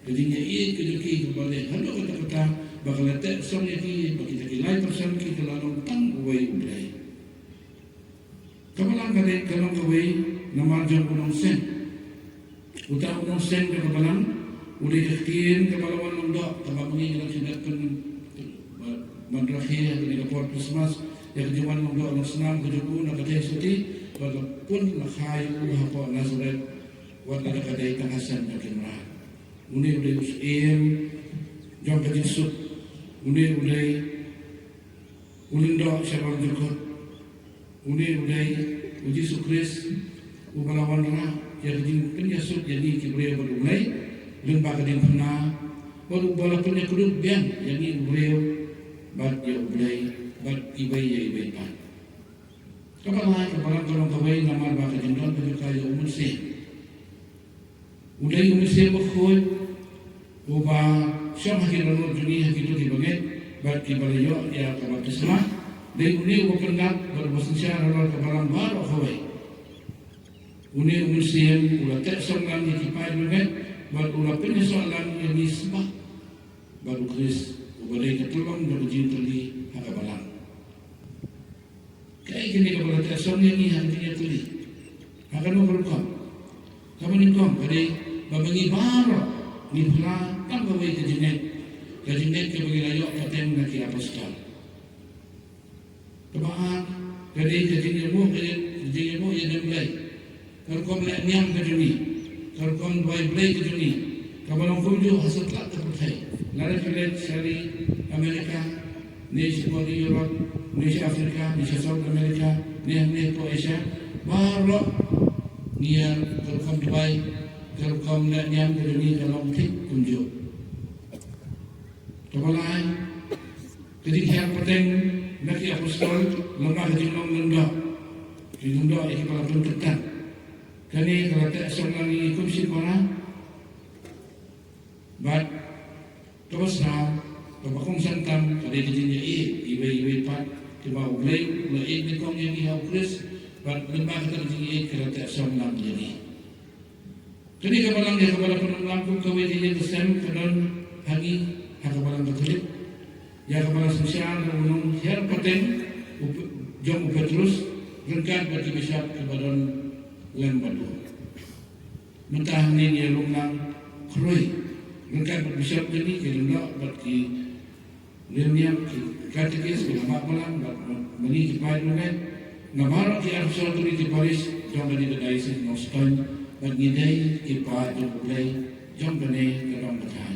Jadi ia kerja boleh. Hendak kata-kata bakal letak song yang bagi kita ilai persen ki kelalong tang uway ulay. Kabalang kadit kalong kaway namadjang unong sen. Uta unong sen ka kabalang ulay kakiin kabalawan ng do. Kababangin lang sinatkan madrakhiyah ni kapor Christmas. Yang kejuan ng do ang senam kejuku na kadai suti. Walaupun makayu hapo Nazaret. Wala na kadai tangasan na kinrahan. Uni ulay usim. Jom kajisut. Uni ulay ulindo siya bang jukot. Uni ulay uji sukris ubalawan na ya kajing penyasut jadi kibreo berulay lemba kadin pena baru walaupun ya kudut biang jadi kibreo bat ya ulay bat ibay ya ibay pan kabalay kolong kaway namar ba kadin don kaya umunsi ulay umunsi bakhoy uba siya makiranod dunia gitu kibagay bat kibalayo ya kabatisma dari uni upapendak berbasis siya rawal kabalang baru kaway uni umusiem ulatek songan ni kipai lumet baru ulapin soalan yang nisbah baru kris ubadai ketulong baru jintuli hakabalang kayak gini kabalatek songan ni hantinya tuli akan berukam kamu ningkom badai babangi baru ni pula kan kawai kejinet kebagi layok katem naki apostol kebaan badai kejinilmu yang mulai kalau kau melihat niam ke dunia, kalau kau baik ke dunia, kalau kau jauh hasil tak terpercaya. Lalu kita cari Amerika, ni semua di Eropa, ni Afrika, ni South Amerika, ni Asia, baru niam kalau kau Dubai, kalau kau melihat niam ke dunia kalau mesti kunjung. Kepala, ketika yang penting bagi apostol lemah jumlah menunda, menunda ini kepala pun tekan. Kani kalau tak seorang ini ikut si mana, but terus now, kapakong santam kada dijinya ibai pat, tiba ulay ni kong yang ihaw Chris, but lembah kita dijinya kalau tak seorang jadi. Kani kapalang dia kapala penunggang kung kawin dijinya kesem kanon hangi hakapalang katulik, ya kapala sosial unong her paten jom Petrus rengkat bagi bisyap kepadon lembadu. Mentah ni dia lungang kroi. Mereka berbisyap jadi kelenda bagi lemnya katekis kelama malam meni kipai lumet. Ngamar ki arsal tuli di Paris jom bani bedai sin noston bagi dai kipai jom budai jom bani kedong betai.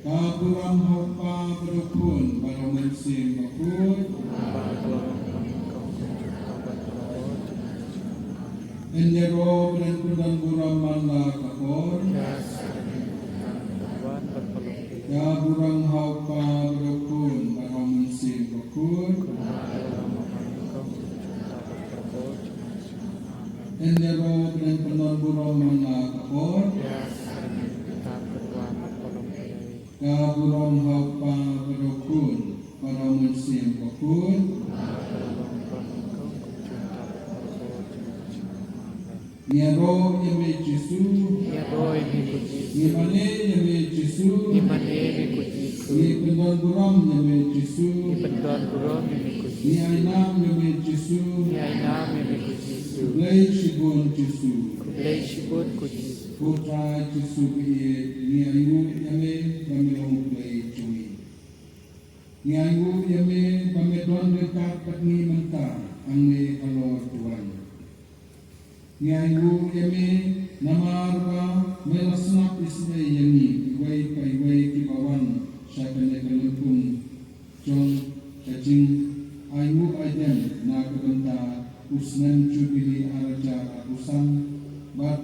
Kabuang hopa berukun para mensim makut Enjero dan kudang buram mana kapor Ya burang hopa berukun para mensim makut Enjero dan kudang buram mana kapor Kaburam hapa berukun para Niaro yame Jesu, Niaroi mekut Yesus. Nimane yame Jesu, Nimane mekut Yesus. Ni pendon buram yame Jesu, Ipendon buron mekut Ni Yesus. ainam yame Jesu, Ni ainam mekut Yesus. Lay shibun Jesu, Kulay sibut kut Yesus. Putra Jesu biye, Ni ayu yame pamilong lay cumi. Ni ayu yame pamedon dekat patni menta, angme alor Tuhan. Ni ayu yame namarwa melasnap isme yami, Iway pa iway kibawan, Siya kanya kalupun, Jong kacing ayu ayan na kabanta, Usnan jubili araja apusan, Bat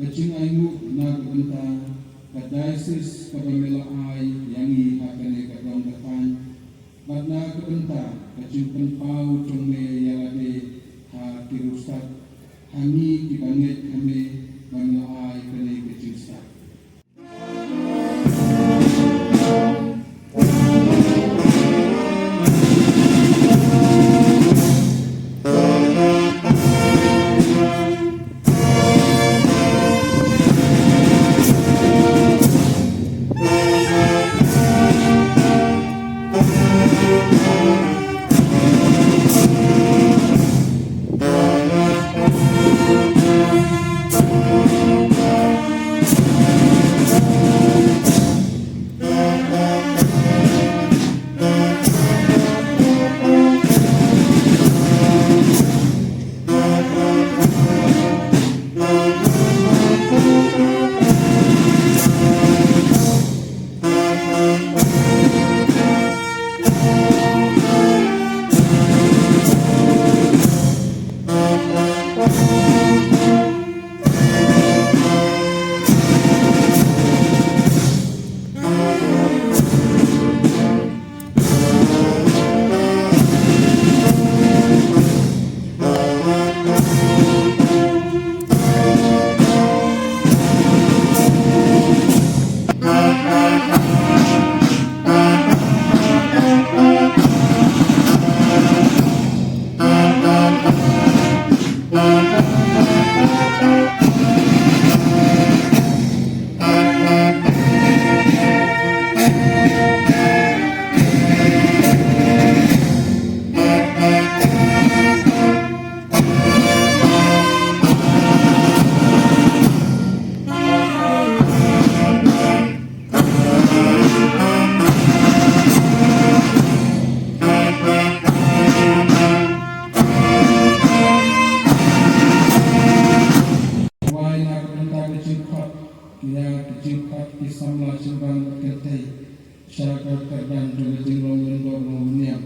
kacing ayu na kabanta, Kadaisis kabamela ay yangi hakane kadong katan, Bat na kabanta, Kacing penpau jongme yalade ha kirusat, Hangi kibangit kami bamela ay kane kacing sat. Samla Simbang Ketai, Syaga Kadang Juga Jinglong Lendor Lomniam,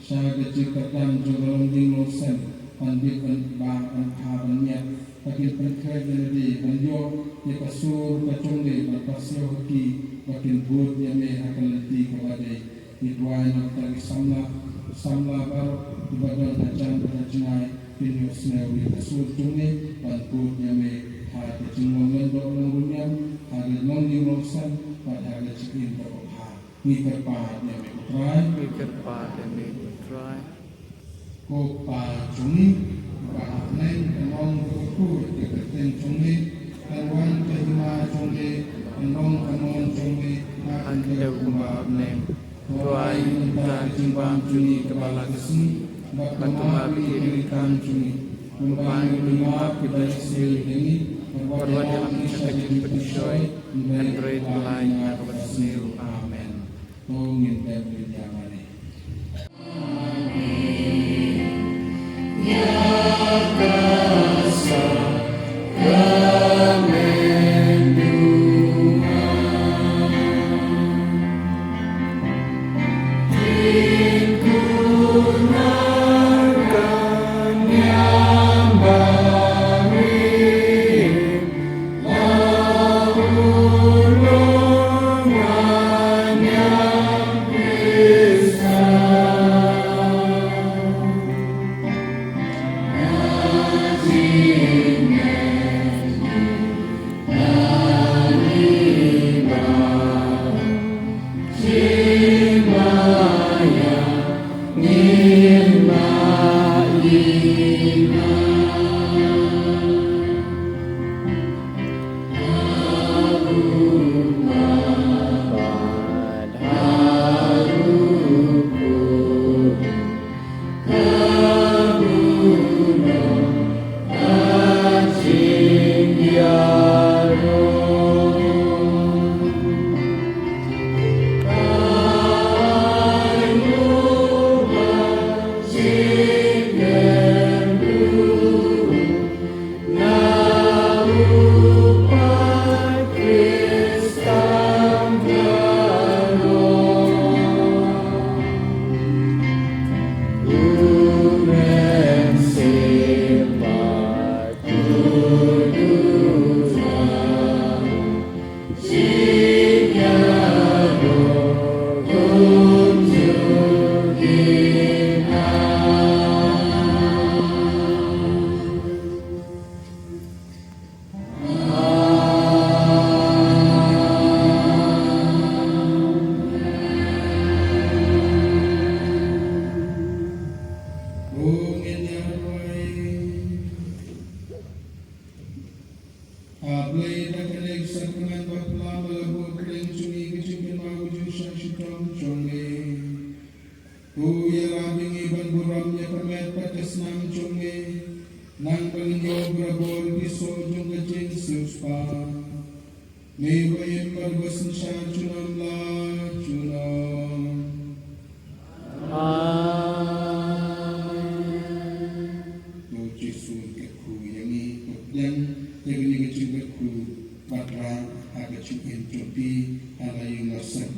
Syaga Kadang Juga Lomding Losen, Pandit Bang Haban Niat, Pakil Penkret Jadi, Banjo, Yakasur, Pacungli, Bapasio Hoki, Pakil Bud Yame akan leti kepada Idwai Naftali Samla Baru, Ibadan Ajan Berajnai, Pinyo Senawi Kasur Cungli, Bud Yame, Harga Jinglong Lendor Lomniam, Harga Lomding Losen, pada harga cikin berapa ni terpahat yang berutrai, Mikerpat yang berutrai. Kopa cungi, bahak lain kenong berkukur deketin cungi, kawan terima cungi, kenong kanon cungi, Anda kumbab nem. Tuai minta jimbang cungi kepala kesini, batu mabi dirikan cungi, kumpangi lima kita sil ini. Perbuat dalam kisah-kisah petisoi dan berit lainnya kepada seniru. Amin. Tungin dan berjamane. chonge tu yalabing iban buram ya pamet patas nam chonge nang balingyo brabol piso jong gajing suspa may wayin marbasan siya chunam la chunam tu jisu keku yangi yang ni gajing keku batra aga chukin chopi ala yung lasan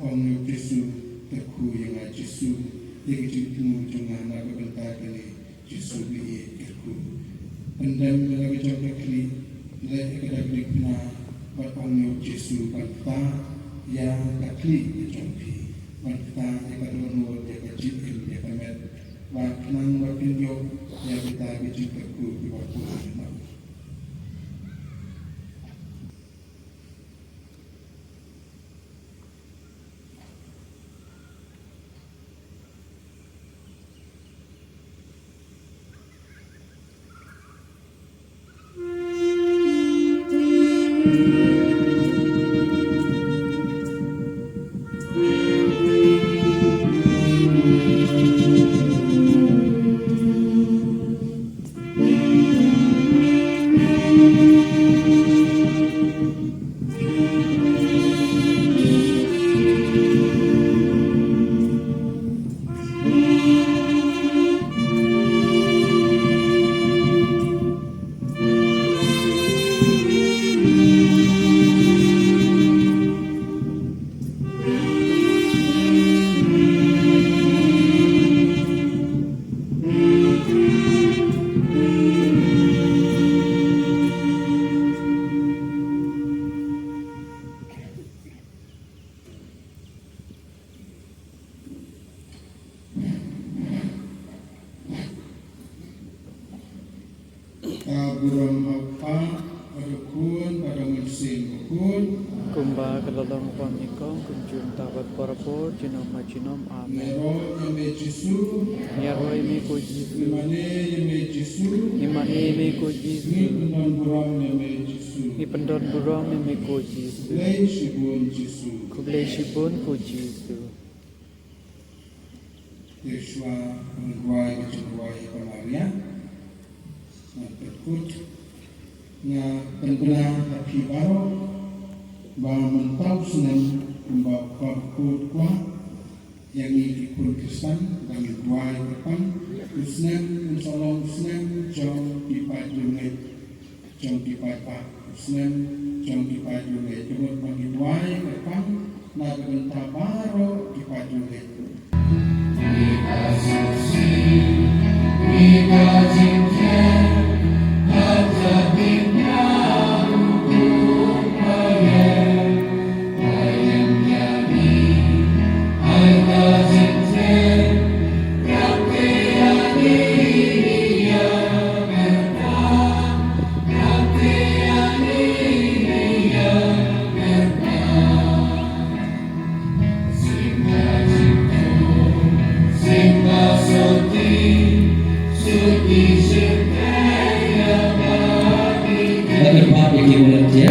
ong yung jisu keku yang jisu yang jitu jungan aga bentar kali jisu biye keku pendam lagi coba kli leh kada klik na batang yung jisu banta yang kakli jompi banta yang kadonod yang kajipin yang kamet batang wapinyo yang kita gajip keku di waktu ini. Kaburam apa adukun pada musim ukun Kumba kadalong pamikong kunjung tabat parapor jinom majinom amen. Nero yame jisu Nyaro imi ko Jisu, Imane yame jisu imane imi ko Ni Jisu, penon buram yame jisu ipendon burom imi ko Jisu, Lei shibun jisu kublai shibun ko Jisu. Yeshua menguai kecenduai pemaria Berkut Nya penbelah tapi baru Bawa mentau senang Membawa berkut kuat Yang ini kun Kristen Bagi duai depan Senang Insyaallah senang Jom dipat jungit Jom dipat pak Senang Jom dipat jungit Jom bagi duai depan Naga bentah baru dipat jungit Lalu Pak Biki Mulia,